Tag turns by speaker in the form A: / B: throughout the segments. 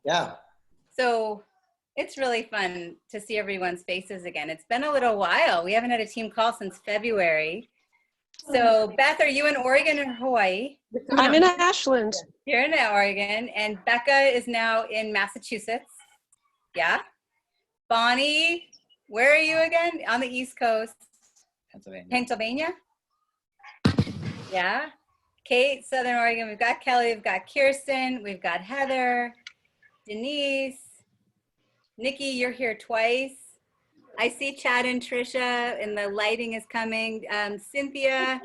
A: Yeah.
B: So it's really fun to see everyone's faces again. It's been a little while. We haven't had a team call since February. So Beth, are you in Oregon or Hawaii?
C: I'm in Ashland.
B: You're in Oregon, and Becca is now in Massachusetts. Yeah. Bonnie, where are you again? On the East Coast. Pennsylvania? Yeah. Kate, Southern Oregon. We've got Kelly, we've got Kirsten, we've got Heather, Denise, Nikki, you're here twice. I see Chad and Trisha, and the lighting is coming. Cynthia.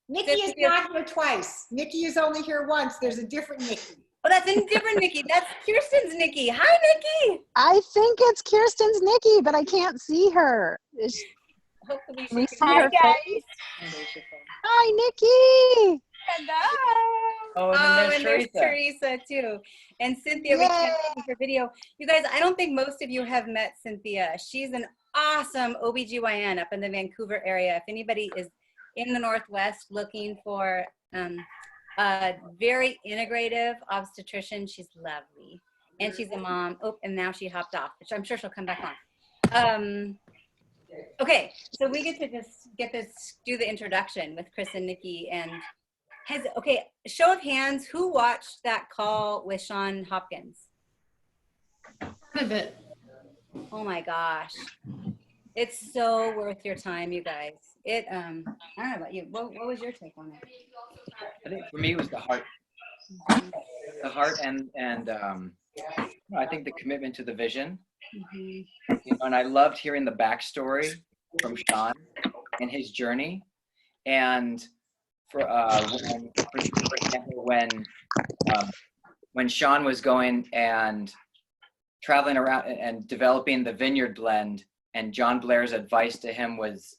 D: Nikki is not here twice. Nikki is only here once. There's a different Nikki.
B: Oh, that's a different Nikki. That's Kirsten's Nikki. Hi, Nikki.
E: I think it's Kirsten's Nikki, but I can't see her.
B: Hopefully
E: we
B: she
E: see
B: can.
E: her face? Hi, Nikki.
B: Hello.
F: Oh, and
B: there's Teresa too. And Cynthia, we can't see her video. You guys, I don't think most of you have met Cynthia. She's an awesome OBGYN up in the Vancouver area. If anybody is in the Northwest looking for a very integrative obstetrician, she's lovely. And she's a mom. Oh, and now she hopped off, which I'm sure she'll come back on. Okay, so we get to just do the introduction with Chris and Nikki. And okay, show of hands, who watched that call with Sean Hopkins?
G: A bit.
B: Oh my gosh. It's so worth your time, you guys. I don't know about you. What was your take on it?
F: I think for me it was the heart. The heart and I think the commitment to the vision. You know, and I loved hearing the backstory from Sean and his journey. And for example, when Sean was going and traveling around and developing the Vineyard Blend, and John Blair's advice to him was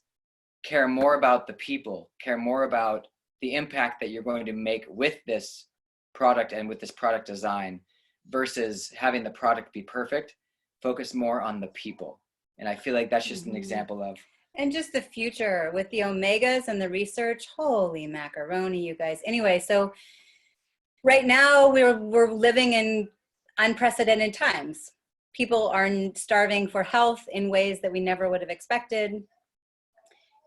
F: care more about the people, care more about the impact that you're going to make with this product and with this product design versus having the product be perfect. Focus more on the people. And I feel like that's just an example of.
B: And just the future with the omegas and the research. Holy macaroni, you guys. Anyway, so right now we're living in unprecedented times. People are starving for health in ways that we never would have expected.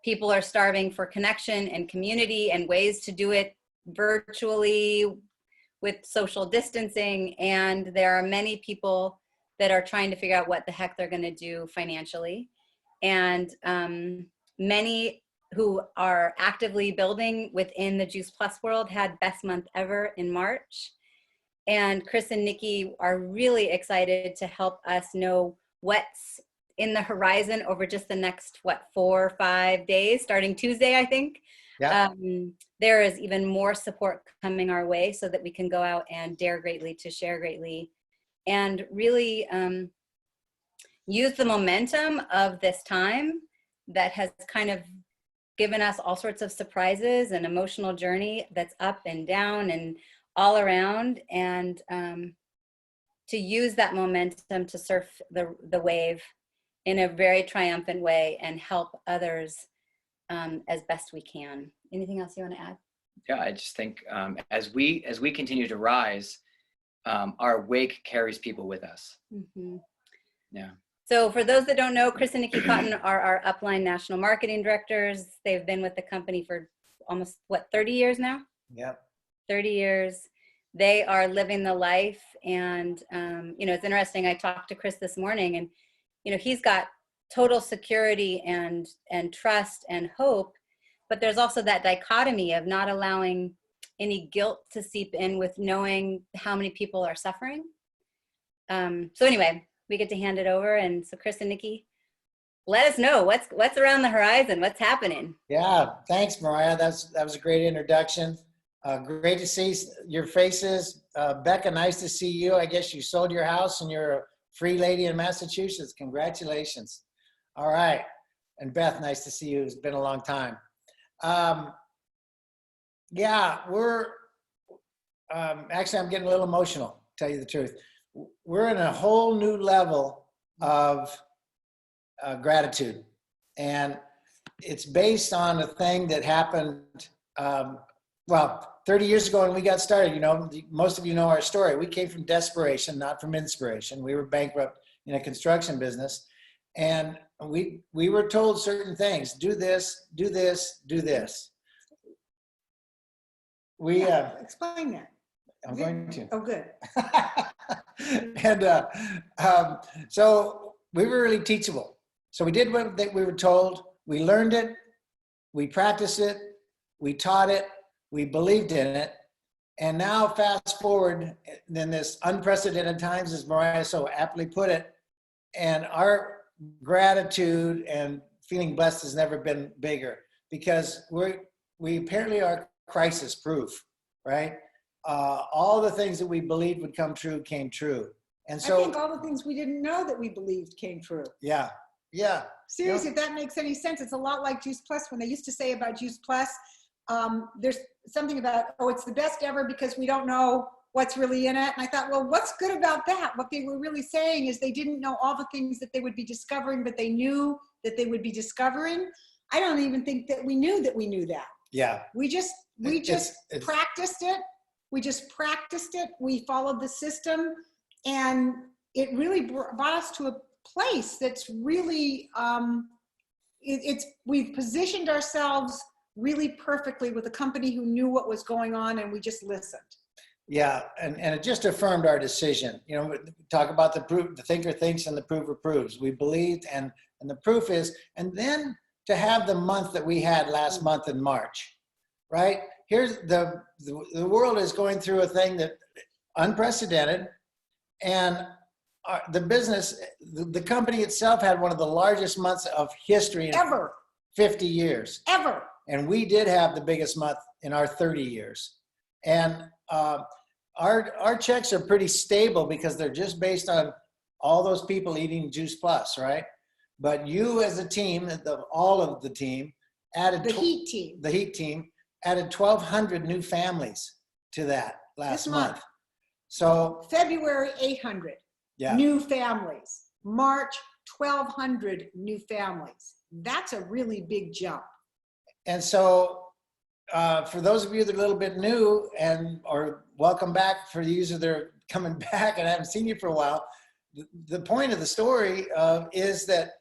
B: People are starving for connection and community and ways to do it virtually with social distancing. And there are many people that are trying to figure out what the heck they're going to do financially. And many who are actively building within the Juice Plus world had best month ever in March. And Chris and Nikki are really excited to help us know what's in the horizon over just the next, 4 or 5 days, starting Tuesday, I think.
A: Yeah.
B: There is even more support coming our way so that we can go out and dare greatly to share greatly and really use the momentum of this time that has kind of given us all sorts of surprises and emotional journey that's up and down and all around, and to use that momentum to surf the wave in a very triumphant way and help others as best we can. Anything else you want to add?
F: Yeah, I just think as we continue to rise, our wake carries people with us. Yeah.
B: So for those that don't know, Chris and Nikki Cotton are our Upline National Marketing Directors. They've been with the company for almost, 30 years now?
A: Yep.
B: 30 years. They are living the life. And, it's interesting. I talked to Chris this morning, and, he's got total security and trust and hope, but there's also that dichotomy of not allowing any guilt to seep in with knowing how many people are suffering. So anyway, we get to hand it over. And so Chris and Nikki, let us know what's around the horizon, what's happening.
A: Yeah, thanks, Mariah. That was a great introduction. Great to see your faces. Becca, nice to see you. I guess you sold your house and you're a free lady in Massachusetts. Congratulations. All right. And Beth, nice to see you. It's been a long time. Yeah, we're actually, I'm getting a little emotional, to tell you the truth. We're in a whole new level of gratitude. And it's based on a thing that happened Well, 30 years ago when we got started, most of you know our story. We came from desperation, not from inspiration. We were bankrupt in a construction business. And we were told certain things, do this, do this, do this.
D: Explain that.
A: I'm going to.
D: Oh, good.
A: And so we were really teachable. So we did what we were told. We learned it. We practiced it. We taught it. We believed in it. And now fast forward in this unprecedented times, as Mariah so aptly put it, and our gratitude and feeling blessed has never been bigger, because we apparently are crisis proof, right? All the things that we believed would come true came true. And
D: I
A: so,
D: think all the things we didn't know that we believed came true.
A: yeah.
D: Seriously, if that makes any sense, it's a lot like Juice Plus. When they used to say about Juice Plus, there's something about, oh, it's the best ever because we don't know what's really in it. And I thought, well, what's good about that? What they were really saying is they didn't know all the things that they would be discovering, but they knew that they would be discovering. I don't even think that we knew that.
A: Yeah.
D: We just practiced it. We just practiced it. We followed the system, and it really brought us to a place that's really, we've positioned ourselves really perfectly with a company who knew what was going on, and we just listened.
A: Yeah, and it just affirmed our decision. Talk about the thinker thinks and the prover proves. We believed, and the proof is, and then to have the month that we had last month in March, right? Here's the world is going through a thing that unprecedented, and the business, the company itself had one of the largest months of history in
D: Ever.
A: 50 years.
D: Ever.
A: And we did have the biggest month in our 30 years. And our checks are pretty stable because they're just based on all those people eating Juice Plus, right? But you as a team, all of the team, added
D: The Heat team.
A: The Heat team added 1,200 new families to that last month. So
D: February, 800 new families. March, 1,200 new families. That's a really big jump.
A: And so for those of you that are a little bit new or welcome back for the users that are coming back and I haven't seen you for a while, the point of the story is that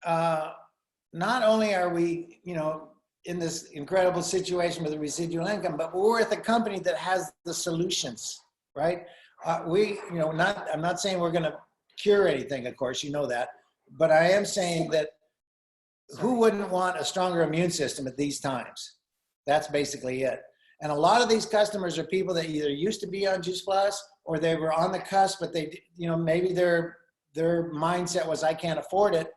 A: not only are we, in this incredible situation with the residual income, but we're at the company that has the solutions, right? I'm not saying we're going to cure anything, of course, you know that, but I am saying that who wouldn't want a stronger immune system at these times? That's basically it. And a lot of these customers are people that either used to be on Juice Plus or they were on the cusp, but they, maybe their mindset was, I can't afford it.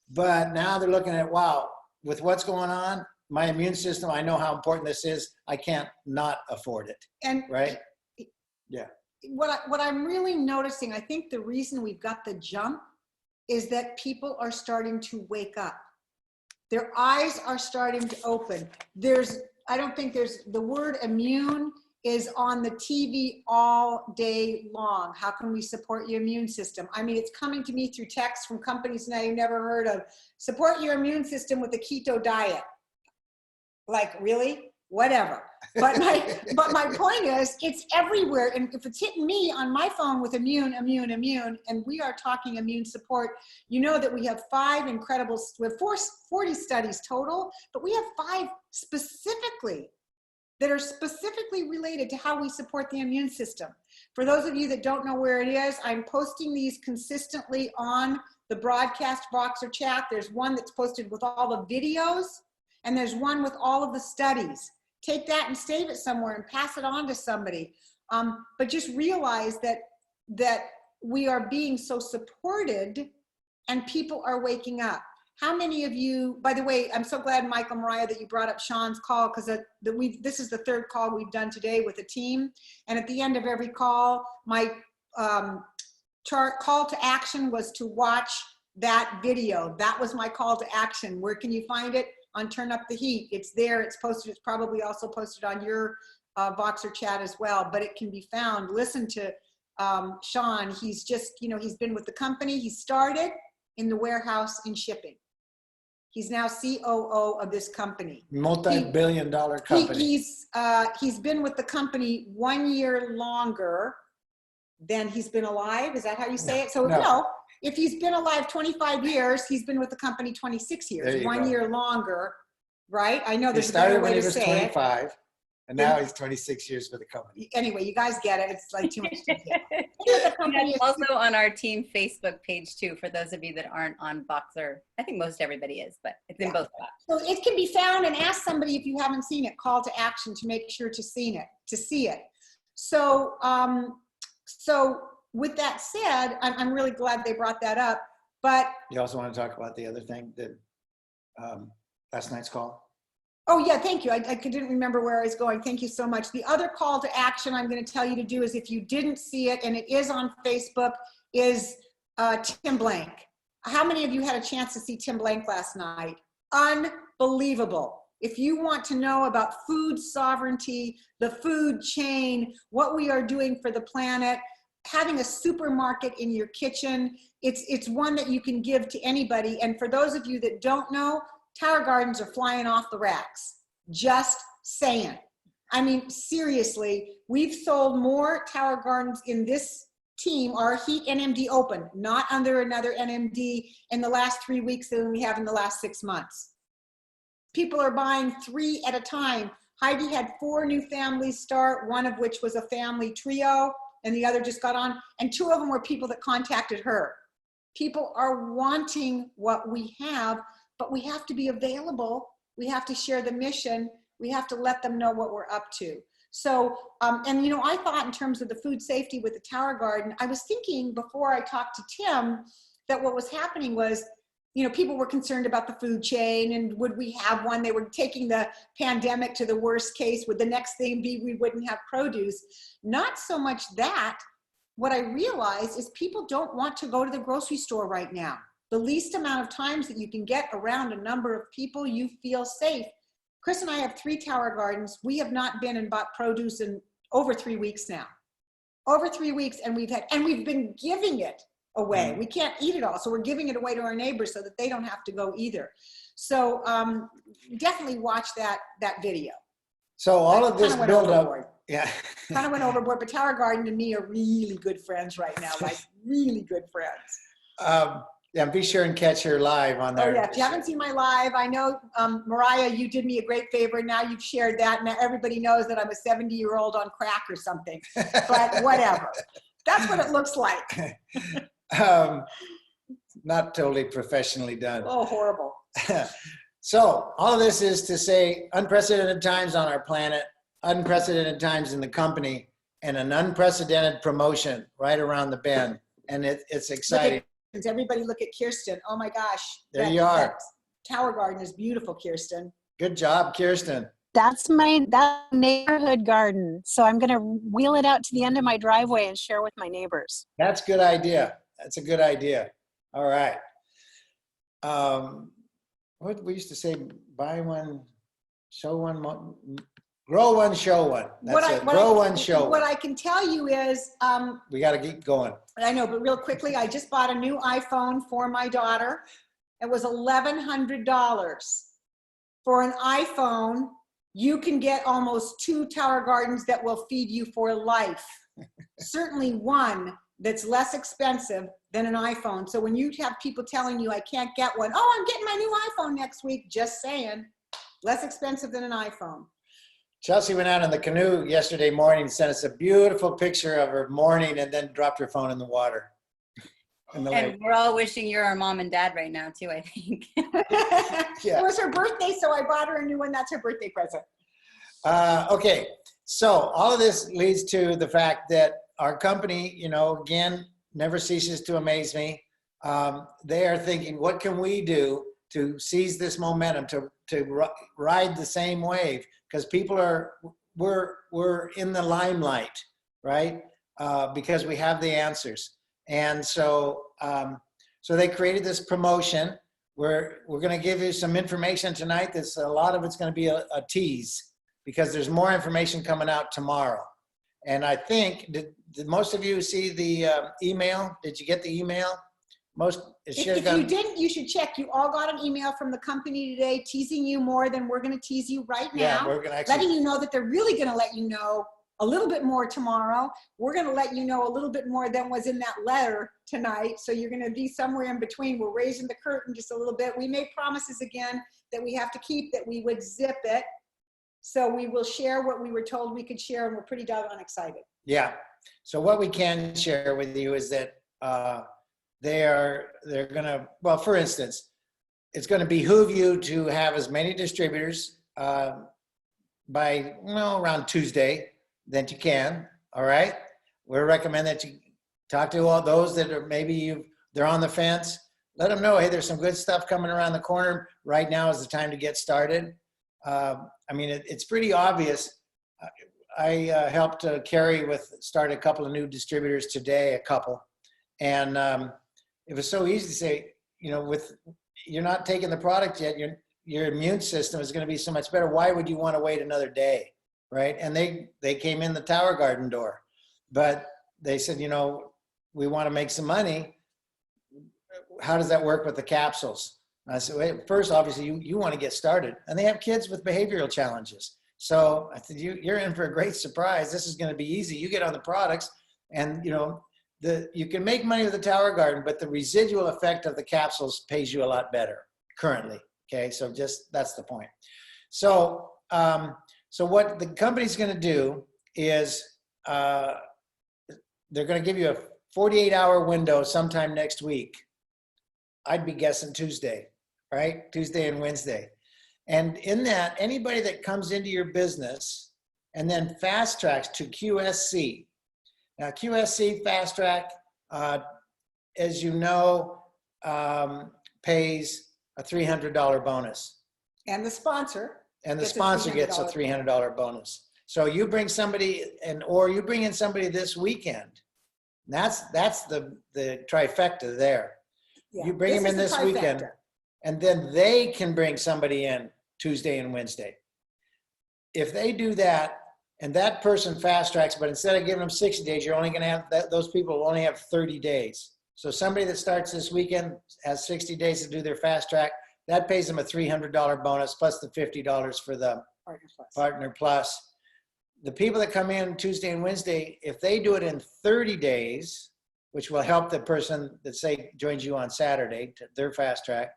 A: But now they're looking at, wow, with what's going on, my immune system, I know how important this is. I can't not afford it.
D: And
A: right? Yeah.
D: What I'm really noticing, I think the reason we've got the jump is that people are starting to wake up. Their eyes are starting to open. I don't think the word immune is on the TV all day long. How can we support your immune system? I mean, it's coming to me through text from companies that I've never heard of. Support your immune system with a keto diet. Like, really? Whatever. But my point is, it's everywhere. And if it's hitting me on my phone with immune, and we are talking immune support, you know that we have 40 studies total, but we have 5 specifically that are specifically related to how we support the immune system. For those of you that don't know where it is, I'm posting these consistently on the broadcast Voxer chat. There's one that's posted with all the videos, and there's one with all of the studies. Take that and save it somewhere and pass it on to somebody. But just realize that we are being so supported and people are waking up. How many of you, by the way, I'm so glad, Michael, Mariah, that you brought up Sean's call, because this is the 3rd call we've done today with a team. And at the end of every call, my call to action was to watch that video. That was my call to action. Where can you find it? On Turn Up the Heat. It's there, it's posted, it's probably also posted on your Voxer chat as well, but it can be found. Listen to Sean. He's just, he's been with the company. He started in the warehouse in shipping. He's now COO of this company.
A: Multi-billion-dollar company.
D: He's been with the company 1 year longer than he's been alive. Is that how you say it? So
A: No.
D: no, if he's been alive 25 years, he's been with the company 26
A: There
D: years,
A: you
D: 1
A: go.
D: year longer, right? I know
A: He
D: there's a better
A: started when
D: way
A: he
D: to
A: was
D: say
A: 25, and now he's 26 years with the company.
D: it. Anyway, you guys get it. It's like too much detail.
B: And
D: The company
B: that's
D: is-
B: also on our team Facebook page too, for those of you that aren't on Boxer. I think most everybody is, but it's in both spots.
D: So it can be found, and ask somebody if you haven't seen it, call to action to make sure to see it. So, so with that said, I'm really glad they brought that up, but,
A: You also want to talk about the other thing that last night's call?
D: oh yeah, thank you. I didn't remember where I was going. Thank you so much. The other call to action I'm going to tell you to do is, if you didn't see it, and it is on Facebook, is Tim Blank. How many of you had a chance to see Tim Blank last night? Unbelievable. If you want to know about food sovereignty, the food chain, what we are doing for the planet, having a supermarket in your kitchen, it's one that you can give to anybody. And for those of you that don't know, Tower Gardens are flying off the racks. Just saying. I mean, seriously, we've sold more Tower Gardens in this team, our Heat NMD Open, not under another NMD, in the last 3 weeks than we have in the last 6 months. People are buying 3 at a time. Heidi had 4 new families start, one of which was a family trio, and the other just got on, and 2 of them were people that contacted her. People are wanting what we have, but we have to be available. We have to share the mission. We have to let them know what we're up to. So, and you know, I thought in terms of the food safety with the Tower Garden, I was thinking before I talked to Tim that what was happening was, you know, people were concerned about the food chain and would we have one? They were taking the pandemic to the worst case. Would the next thing be we wouldn't have produce? Not so much that. What I realized is people don't want to go to the grocery store right now. The least amount of times that you can get around a number of people, you feel safe. Chris and I have 3 Tower Gardens. We have not been and bought produce in over 3 weeks now. Over 3 weeks, and we've been giving it away. We can't eat it all, so we're giving it away to our neighbors so that they don't have to go either. So definitely watch that video.
A: So all of this
D: Kinda went
A: build up,
D: overboard.
A: yeah.
D: Kind of went overboard, but Tower Garden and me are really good friends right now, like really good friends.
A: Yeah, be sure and catch her live on
D: Oh
A: there.
D: yeah, if you haven't seen my live, I know, Mariah, you did me a great favor. Now you've shared that. Now everybody knows that I'm a 70-year-old on crack or something, but whatever. That's what it looks like.
A: Not totally professionally done.
D: Oh, horrible.
A: So all of this is to say unprecedented times on our planet, unprecedented times in the company, and an unprecedented promotion right around the bend. And it's exciting.
D: Everybody look at Kirsten. Oh my gosh.
A: There you are.
D: that Tower Garden is beautiful, Kirsten.
A: Good job, Kirsten.
E: That's that neighborhood garden. So I'm going to wheel it out to the end of my driveway and share with my neighbors.
A: That's a good idea. That's a good idea. All right. What we used to say, buy one, show one, grow one, show one. That's it. Grow one, show
D: What
A: one.
D: I can tell you is,
A: We got to keep going.
D: I know, but real quickly, I just bought a new iPhone for my daughter. It was $1,100. For an iPhone, you can get almost 2 Tower Gardens that will feed you for life. Certainly one that's less expensive than an iPhone. So when you have people telling you, I can't get one, oh, I'm getting my new iPhone next week, just saying, less expensive than an iPhone.
A: Chelsea went out in the canoe yesterday morning, sent us a beautiful picture of her morning, and then dropped her phone in the water. In the lake.
B: And we're all wishing you're our mom and dad right now too, I think.
A: Yeah.
D: It was her birthday, so I bought her a new one. That's her birthday present.
A: Okay, so all of this leads to the fact that our company, you know, again, never ceases to amaze me. They are thinking, what can we do to seize this momentum, to ride the same wave? Because people we're in the limelight, right? Because we have the answers. And so, so they created this promotion. We're going to give you some information tonight. That's a lot of it's going to be a tease, because there's more information coming out tomorrow. And I think, did most of you see the email? Did you get the email? it
D: If
A: should have
D: you
A: gone.
D: didn't, you should check. You all got an email from the company today teasing you more than we're going to tease you right
A: Yeah,
D: now.
A: we're gonna
D: Letting
A: actually,
D: you know that they're really going to let you know a little bit more tomorrow. We're going to let you know a little bit more than was in that letter tonight. So you're going to be somewhere in between. We're raising the curtain just a little bit. We made promises again that we have to keep, that we would zip it. So we will share what we were told we could share, and we're pretty doggone excited.
A: yeah. So what we can share with you is that they're gonna, well, for instance, it's gonna behoove you to have as many distributors by, well, around Tuesday that you can, all right? We recommend that you talk to all those that are maybe they're on the fence. Let them know, hey, there's some good stuff coming around the corner. Right now is the time to get started. I mean, it's pretty obvious. I helped Carrie start a couple of new distributors today, a couple. And it was so easy to say, you know, you're not taking the product yet, your immune system is going to be so much better. Why would you want to wait another day, right? And they came in the Tower Garden door, but they said, you know, we want to make some money. How does that work with the capsules? And I said, wait, first, obviously, you want to get started. And they have kids with behavioral challenges. So I said, you're in for a great surprise. This is going to be easy. You get on the products, and you know, you can make money with the Tower Garden, but the residual effect of the capsules pays you a lot better currently. Okay, so that's the point. So, so what the company's going to do is they're going to give you a 48-hour window sometime next week. I'd be guessing Tuesday, right? Tuesday and Wednesday. And in that, anybody that comes into your business and then fast tracks to QSC. Now, QSC Fast Track, as you know, pays a $300 bonus.
D: And the sponsor.
A: And the
D: Gets a
A: sponsor gets a
D: $300
A: $300 bonus. So you bring somebody or you bring in somebody this weekend. That's the trifecta there.
D: Yeah,
A: You bring them in
D: is the
A: this weekend,
D: trifecta.
A: and then they can bring somebody in Tuesday and Wednesday. If they do that, and that person fast tracks, but instead of giving them 60 days, you're only going to have those people will only have 30 days. So somebody that starts this weekend has 60 days to do their fast track. That pays them a $300 bonus plus the $50 for the
D: Partner Plus.
A: Partner Plus. The people that come in Tuesday and Wednesday, if they do it in 30 days, which will help the person that say joins you on Saturday to their fast track,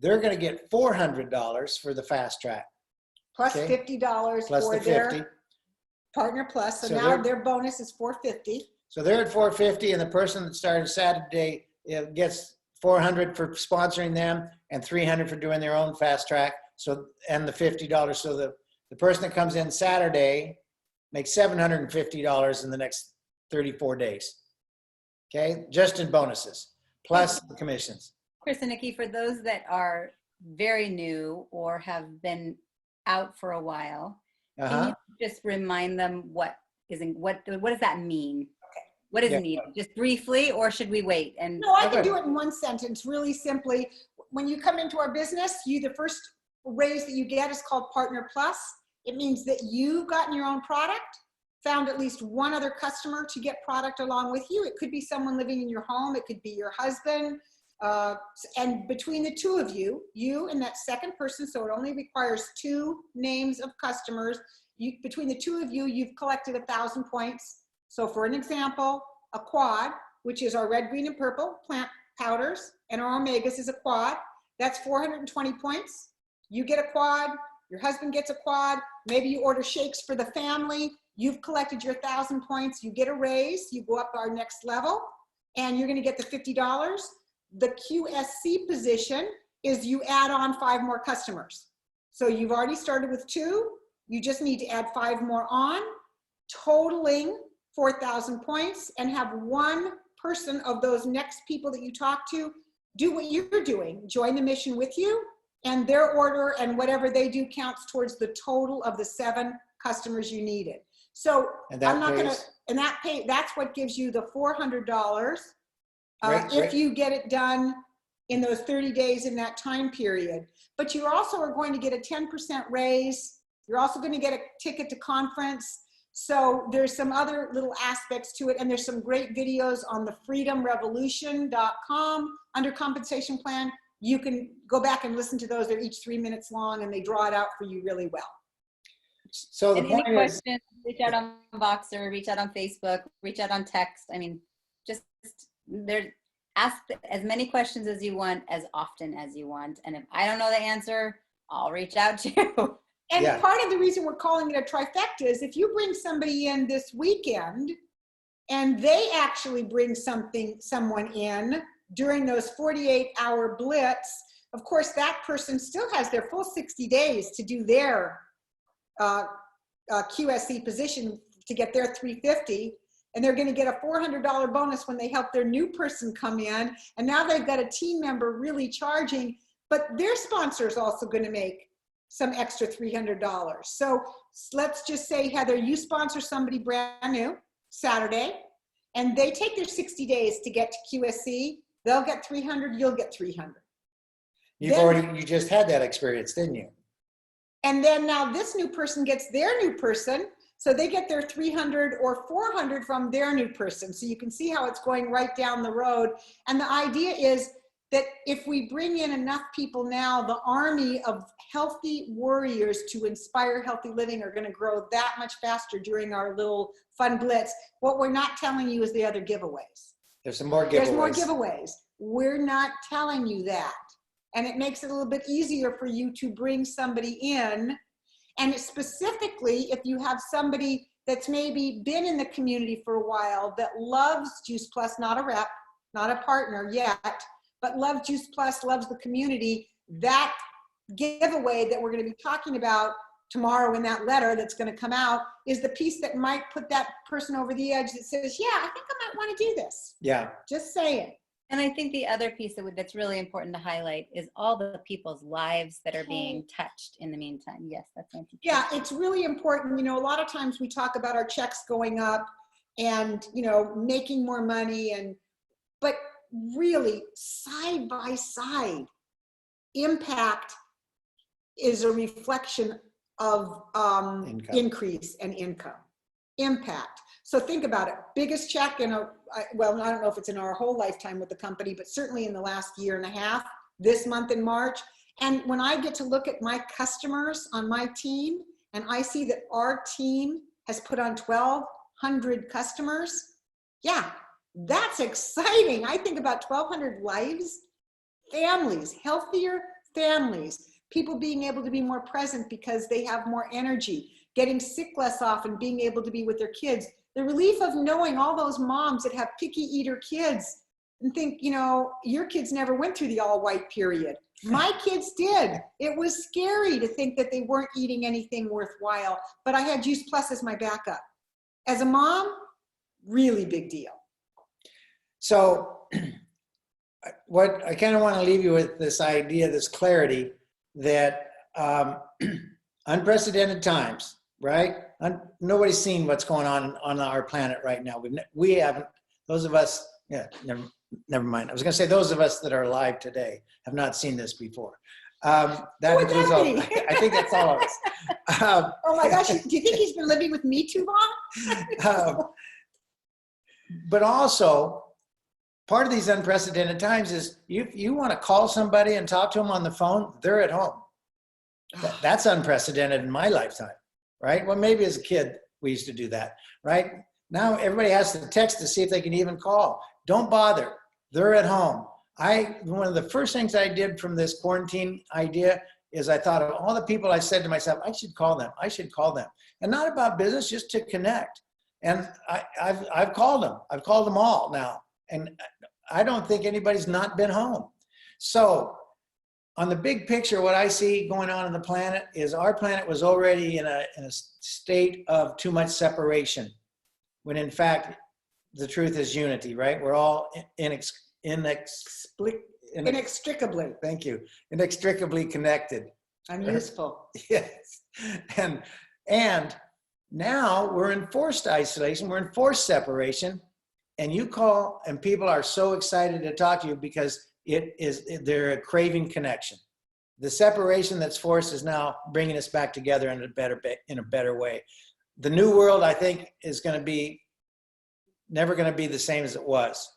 A: they're going to get $400 for the fast track.
D: Plus
A: Okay.
D: $50
A: Plus
D: for
A: the
D: their
A: 50.
D: Partner Plus. So
A: So
D: now
A: they're-
D: their bonus is $450.
A: So they're at $450, and the person that started Saturday gets $400 for sponsoring them and $300 for doing their own fast track. So, and the $50. So the person that comes in Saturday makes $750 in the next 34 days. Okay, just in bonuses, plus the commissions.
B: Chris and Nikki, for those that are very new or have been out for a while, can you just remind them what does that mean?
D: Okay.
B: What is
A: Yeah.
B: needed? Just briefly, or should we wait? And
D: No, I
A: Okay.
D: can do it in one sentence, really simply. When you come into our business, the first raise that you get is called Partner Plus. It means that you've gotten your own product, found at least one other customer to get product along with you. It could be someone living in your home. It could be your husband. And between the two of you and that second person, so it only requires 2 names of customers. Between the two of you, you've collected 1,000 points. So for an example, a quad, which is our red, green, and purple plant powders, and our omegas is a quad. That's 420 points. You get a quad, your husband gets a quad, maybe you order shakes for the family. You've collected your 1,000 points, you get a raise, you go up our next level, and you're gonna get the $50. The QSC position is you add on 5 more customers. So you've already started with 2, you just need to add 5 more on, totaling 4,000 points, and have one person of those next people that you talk to do what you're doing, join the mission with you, and their order and whatever they do counts towards the total of the 7 customers you needed. So
A: And that
D: I'm not gonna,
A: pays?
D: and that's what gives you the $400
A: Great.
D: if you get it done in those 30 days in that time period. But you also are going to get a 10% raise. You're also going to get a ticket to conference. So there's some other little aspects to it, and there's some great videos on the freedomrevolution.com under compensation plan. You can go back and listen to those. They're each 3 minutes long, and they draw it out for you really well.
A: So the
B: And any
A: point is,
B: questions, reach out on Voxer, reach out on Facebook, reach out on text. I mean, just ask as many questions as you want, as often as you want. And if I don't know the answer, I'll reach out to you.
D: And
A: Yeah.
D: part of the reason we're calling it a trifecta is if you bring somebody in this weekend and they actually bring someone in during those 48-hour blitz, of course, that person still has their full 60 days to do their QSC position to get their 350. And they're going to get a $400 bonus when they help their new person come in. And now they've got a team member really charging, but their sponsor is also going to make some extra $300. So let's just say, Heather, you sponsor somebody brand new Saturday, and they take their 60 days to get to QSC. They'll get 300, you'll get 300.
A: you just had that experience, didn't you?
D: And then now this new person gets their new person, so they get their 300 or 400 from their new person. So you can see how it's going right down the road. And the idea is that if we bring in enough people now, the army of healthy warriors to inspire healthy living are going to grow that much faster during our little fun blitz. What we're not telling you is the other giveaways.
A: There's some more giveaways.
D: There's more giveaways. We're not telling you that. And it makes it a little bit easier for you to bring somebody in. And specifically, if you have somebody that's maybe been in the community for a while that loves Juice Plus, not a rep, not a partner yet, but loves Juice Plus, loves the community, that giveaway that we're going to be talking about tomorrow in that letter that's going to come out is the piece that might put that person over the edge that says, yeah, I think I might want to do this.
A: Yeah.
D: Just saying.
B: And I think the other piece that's really important to highlight is all the people's lives that are being touched in the meantime. Yes, that's my teacher.
D: Yeah, it's really important. You know, a lot of times we talk about our checks going up and, you know, making more money, but really side by side, impact is a reflection of increase and income. Impact. So think about it. Biggest check in well, I don't know if it's in our whole lifetime with the company, but certainly in the last year and a half, this month in March. And when I get to look at my customers on my team, and I see that our team has put on 1,200 customers, yeah, that's exciting. I think about 1,200 lives, families, healthier families, people being able to be more present because they have more energy, getting sick less often, being able to be with their kids. The relief of knowing all those moms that have picky eater kids and think, you know, your kids never went through the all white period. My kids did. It was scary to think that they weren't eating anything worthwhile, but I had Juice Plus as my backup. As a mom, really big deal.
A: So what I kind of want to leave you with this idea, this clarity that unprecedented times, right? Nobody's seen what's going on our planet right now. We haven't, those of us, yeah, never mind. I was going to say those of us that are alive today have not seen this before. That includes all, I think that's all of us.
D: Oh my gosh, do you think he's been living with me too long?
A: But also, part of these unprecedented times is you want to call somebody and talk to them on the phone, they're at home. That's unprecedented in my lifetime, right? Well, maybe as a kid, we used to do that, right? Now everybody has to text to see if they can even call. Don't bother. They're at home. One of the first things I did from this quarantine idea is I thought of all the people I said to myself, I should call them. I should call them. And not about business, just to connect. And I've called them. I've called them all now. And I don't think anybody's not been home. So on the big picture, what I see going on in the planet is our planet was already in a state of too much separation, when in fact, the truth is unity, right? We're all inextricably,
D: Inextricably.
A: thank you, inextricably connected.
D: I'm useful.
A: Yes. And now we're in forced isolation, we're in forced separation, and you call and people are so excited to talk to you because they're craving connection. The separation that's forced is now bringing us back together in a better way. the new world, I think, is going to be never going to be the same as it was.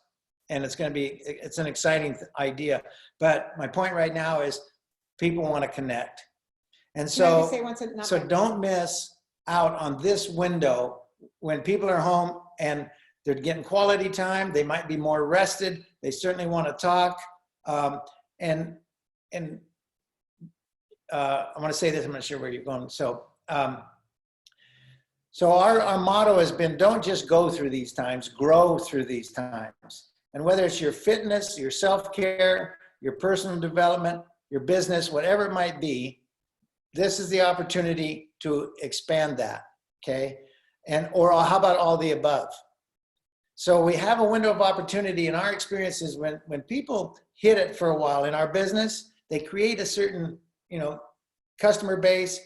A: And it's an exciting idea. But my point right now is people want to connect. And
D: Can I just
A: so,
D: say one sentence?
A: so don't miss out on this window when people are home and they're getting quality time. They might be more rested. They certainly want to talk. I want to say this, I'm not sure where you're going. So our motto has been, don't just go through these times, grow through these times. And whether it's your fitness, your self-care, your personal development, your business, whatever it might be, this is the opportunity to expand that, okay? Or how about all the above? So we have a window of opportunity in our experiences when people hit it for a while in our business, they create a certain, customer base,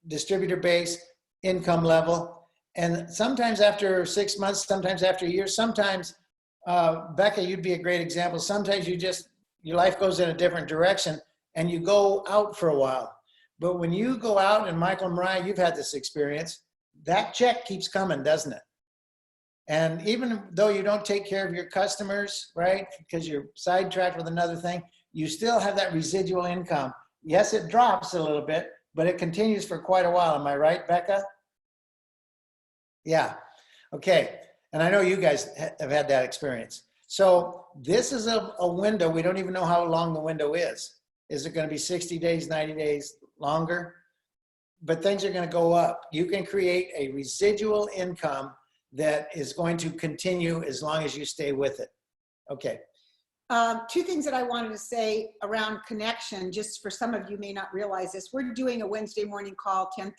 A: distributor base, income level. And sometimes after 6 months, sometimes after a year, sometimes, Becca, you'd be a great example. Sometimes your life goes in a different direction and you go out for a while. But when you go out, and Michael and Mariah, you've had this experience, that check keeps coming, doesn't it? And even though you don't take care of your customers, right, because you're sidetracked with another thing, you still have that residual income. Yes, it drops a little bit, but it continues for quite a while. Am I right, Becca? Yeah. Okay. And I know you guys have had that experience. So this is a window. We don't even know how long the window is. Is it going to be 60 days, 90 days longer? But things are going to go up. You can create a residual income that is going to continue as long as you stay with it. Okay.
D: Two things that I wanted to say around connection, just for some of you may not realize this. We're doing a Wednesday morning call, 10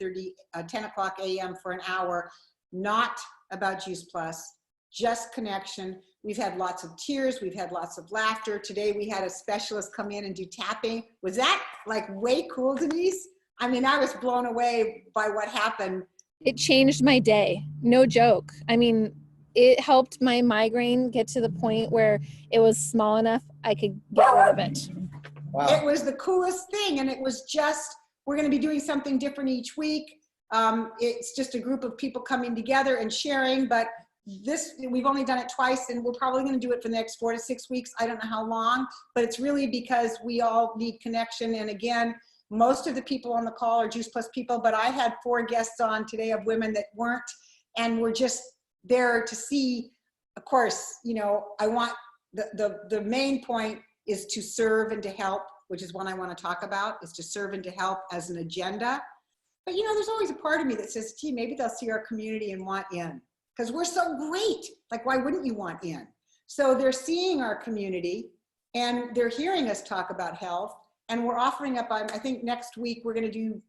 D: o'clock a.m. for an hour, not about Juice Plus, just connection. We've had lots of tears. We've had lots of laughter. Today we had a specialist come in and do tapping. Was that like way cool, Denise? I mean, I was blown away by what happened.
C: It changed my day. No joke. I mean, it helped my migraine get to the point where it was small enough I could get rid of it.
A: Wow.
D: It was the coolest thing. And it was just, we're going to be doing something different each week. It's just a group of people coming together and sharing, but we've only done it twice, and we're probably going to do it for the next 4 to 6 weeks. I don't know how long, but it's really because we all need connection. And again, most of the people on the call are Juice Plus people, but I had 4 guests on today of women that weren't, and we're just there to see. Of course, I want the main point is to serve and to help, which is one I want to talk about, is to serve and to help as an agenda. But there's always a part of me that says, gee, maybe they'll see our community and want in, because we're so great. Like, why wouldn't you want in? So they're seeing our community and they're hearing us talk about health, and we're offering up, I think next week we're going to do,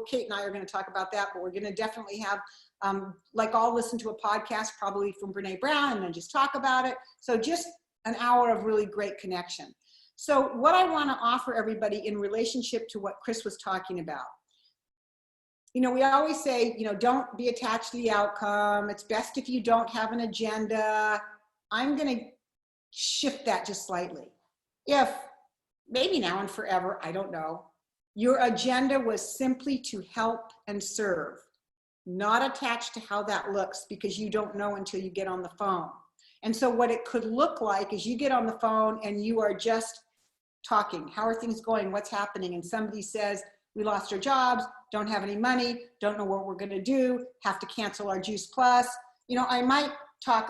D: Kate and I are going to talk about that, but we're going to definitely have, I'll listen to a podcast probably from Brene Brown and then just talk about it. So just an hour of really great connection. So what I want to offer everybody in relationship to what Chris was talking about, we always say, don't be attached to the outcome. It's best if you don't have an agenda. I'm going to shift that just slightly. If maybe now and forever, I don't know, your agenda was simply to help and serve, not attached to how that looks, because you don't know until you get on the phone. And so what it could look like is you get on the phone and you are just talking. How are things going? What's happening? And somebody says, we lost our jobs, don't have any money, don't know what we're going to do, have to cancel our Juice Plus. I might talk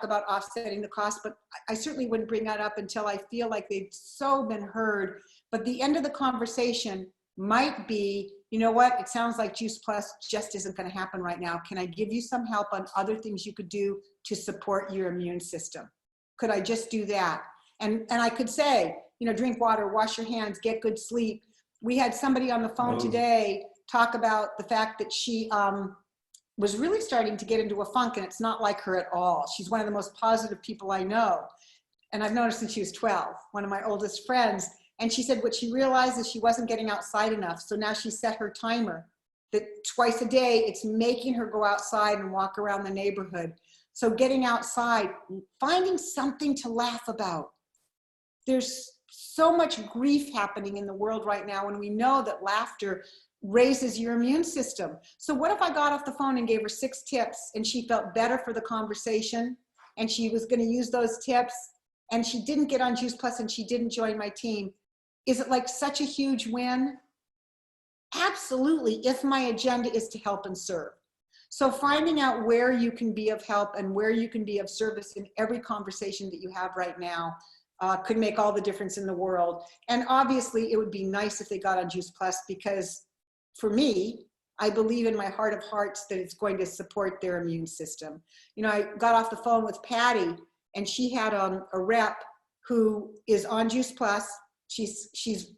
D: about offsetting the cost, but I certainly wouldn't bring that up until I feel like they've so been heard. But the end of the conversation might be, it sounds like Juice Plus just isn't going to happen right now. Can I give you some help on other things you could do to support your immune system? Could I just do that? And I could say, drink water, wash your hands, get good sleep. We had somebody on the phone today talk about the fact that she was really starting to get into a funk, and it's not like her at all. She's one of the most positive people I know. And I've known her since she was 12, one of my oldest friends. And she said what she realized is she wasn't getting outside enough. So now she set her timer that twice a day, it's making her go outside and walk around the neighborhood. So getting outside, finding something to laugh about. There's so much grief happening in the world right now, and we know that laughter raises your immune system. So what if I got off the phone and gave her 6 tips and she felt better for the conversation and she was going to use those tips and she didn't get on Juice Plus and she didn't join my team? Is it like such a huge win? Absolutely, if my agenda is to help and serve. So finding out where you can be of help and where you can be of service in every conversation that you have right now could make all the difference in the world. And obviously it would be nice if they got on Juice Plus, because for me, I believe in my heart of hearts that it's going to support their immune system. You know, I got off the phone with Patty and she had a rep who is on Juice Plus. She's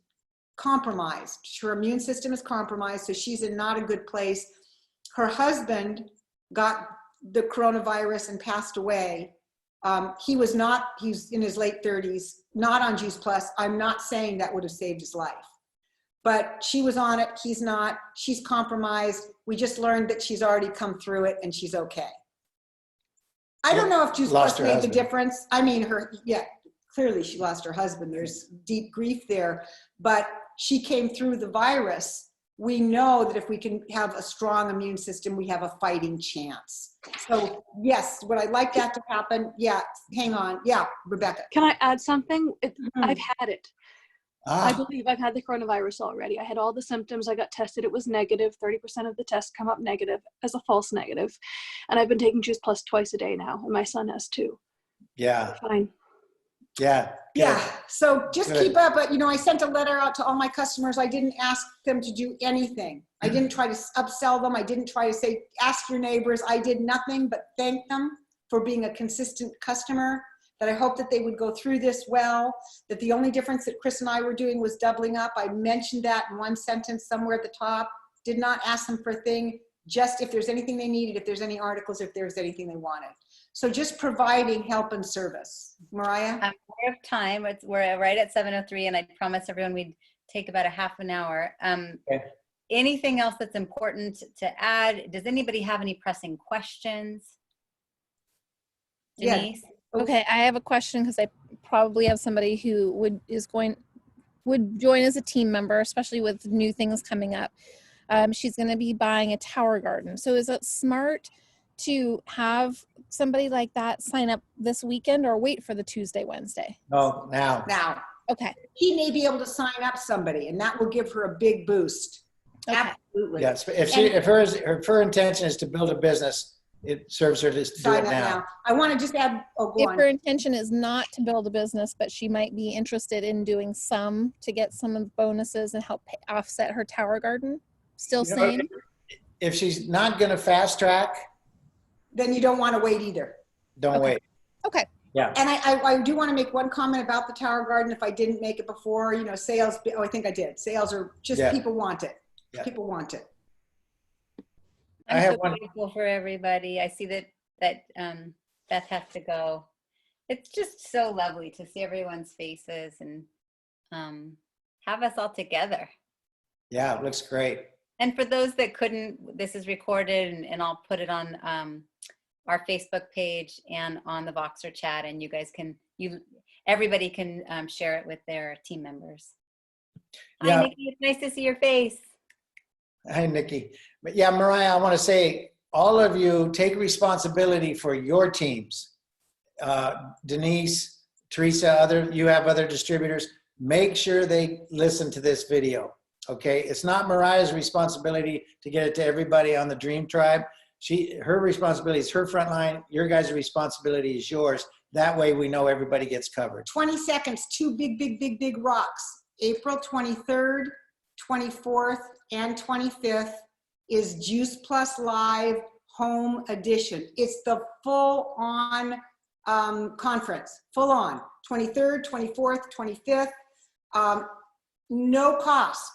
D: compromised. Her immune system is compromised, so she's in not a good place. Her husband got the coronavirus and passed away. He's in his late 30s, not on Juice Plus. I'm not saying that would have saved his life. But she was on it, he's not, she's compromised. We just learned that she's already come through it and she's okay. I don't know if Juice Plus made the difference. I mean, clearly she lost her husband. There's deep grief there, but she came through the virus. We know that if we can have a strong immune system, we have a fighting chance. So yes, would I like that to happen? Yeah, hang on. Yeah, Rebecca.
H: Can I add something? I've had it. I
A: Ah,
H: believe I've had the coronavirus already. I had all the symptoms. I got tested. It was negative. 30% of the tests come up negative as a false negative. And I've been taking Juice Plus twice a day now. And my son has too.
A: yeah,
H: Fine.
A: yeah.
D: Yeah, so just
A: Good.
D: keep up. But, you know, I sent a letter out to all my customers. I didn't ask them to do anything. I didn't try to upsell them. I didn't try to say, ask your neighbors. I did nothing but thank them for being a consistent customer, that I hope that they would go through this well, that the only difference that Chris and I were doing was doubling up. I mentioned that in one sentence somewhere at the top. Did not ask them for a thing, just if there's anything they needed, if there's any articles, if there's anything they wanted. So just providing help and service. Mariah?
B: I'm aware of time. We're right at 7:03, and I promised everyone we'd take about a half an hour.
A: Okay.
B: Anything else that's important to add? Does anybody have any pressing questions?
D: Yeah.
B: Denise?
C: Okay, I have a question because I probably have somebody who would join as a team member, especially with new things coming up. She's going to be buying a tower garden. So is it smart to have somebody like that sign up this weekend or wait for the Tuesday, Wednesday?
A: No, now.
D: Now,
C: Okay.
D: he may be able to sign up somebody and that will give her a big boost.
C: Okay.
D: Absolutely.
A: Yes, if her intention is to build a business, it serves her to do
D: Sign
A: it
D: up
A: now.
D: now. I want to just add, oh, go
C: If
D: on.
C: her intention is not to build a business, but she might be interested in doing some to get some of the bonuses and help offset her tower garden, still
A: You know,
C: same?
A: If she's not going to fast track,
D: Then you don't want to wait either.
A: don't
C: Okay.
A: wait.
C: Okay.
A: Yeah.
D: And I do want to make one comment about the tower garden. If I didn't make it before, you know, sales, oh, I think I did. Sales are just,
A: Yeah.
D: people want it.
A: Yeah.
D: People want it.
A: I
B: I'm
A: have
B: so
A: one-
B: grateful for everybody. I see that Beth has to go. It's just so lovely to see everyone's faces and have us all together.
A: Yeah, it looks great.
B: And for those that couldn't, this is recorded and I'll put it on our Facebook page and on the Voxer chat, and you guys can, everybody can share it with their team members.
A: Yeah.
B: Hi, Nikki, it's nice to see your face.
A: Hi, Nikki. But yeah, Mariah, I want to say, all of you take responsibility for your teams. Denise, Teresa, you have other distributors. Make sure they listen to this video, okay? It's not Mariah's responsibility to get it to everybody on the Dream Tribe. Her responsibility is her front line. Your guys' responsibility is yours. That way we know everybody gets covered.
D: 20 seconds, 2 big rocks. April 23rd, 24th, and 25th is Juice Plus Live Home Edition. It's the full-on conference, full-on. 23rd, 24th, 25th. No cost.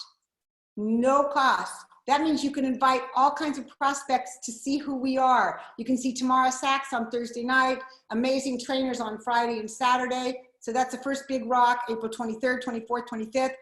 D: No cost. That means you can invite all kinds of prospects to see who we are. You can see Tamara Sachs on Thursday night, amazing trainers on Friday and Saturday. So that's the first big rock, April 23rd, 24th, 25th.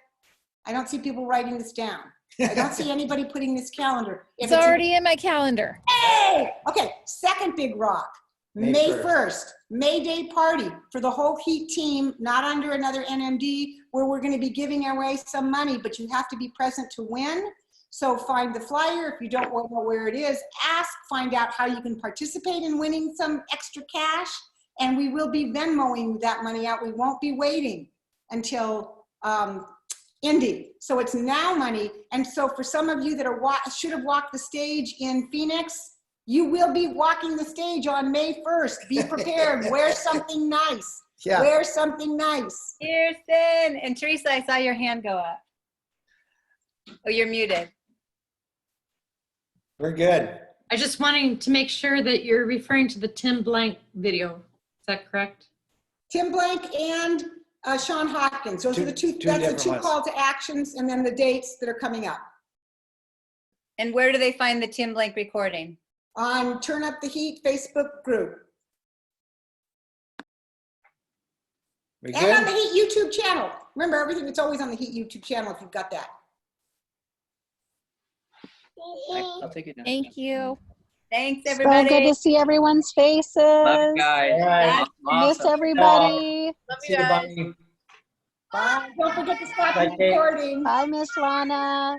D: I don't see people writing this down. I don't see anybody putting this calendar. If
C: It's already in my calendar.
D: Hey! Okay, second big rock,
A: May
D: May
A: 1st.
D: 1st, May Day party for the whole Heat team, not under another NMD, where we're gonna be giving away some money, but you have to be present to win. So find the flyer. If you don't know where it is, ask, find out how you can participate in winning some extra cash. And we will be Venmoing that money out. We won't be waiting until Indy. So it's now money. And so for some of you that are should have walked the stage in Phoenix, you will be walking the stage on May 1st. Be prepared. Wear something nice.
A: Yeah.
D: Wear something nice.
B: Kirsten and Teresa, I saw your hand go up. Oh, you're muted.
A: We're good.
G: I just wanting to make sure that you're referring to the Tim Blank video. Is that correct?
D: Tim Blank and Sean Hopkins. Those are the two,
A: two
D: that's the
A: different
D: two
A: ones.
D: call to actions, and then the dates that are coming up.
B: And where do they find the Tim Blank recording?
D: On Turn Up the Heat Facebook group.
A: We
D: And on the
A: good?
D: Heat YouTube channel. Remember, everything that's always on the Heat YouTube channel if you've got that.
F: I'll take it down.
C: Thank you.
B: Thanks,
E: So good
B: everybody.
E: to see everyone's faces.
F: Love you guys.
A: All right.
E: Miss
F: Awesome.
E: everybody.
A: See you, buddy.
D: Bye. Don't forget to stop
A: Bye,
D: the
A: Kate.
D: recording.
E: Bye, Miss Lana.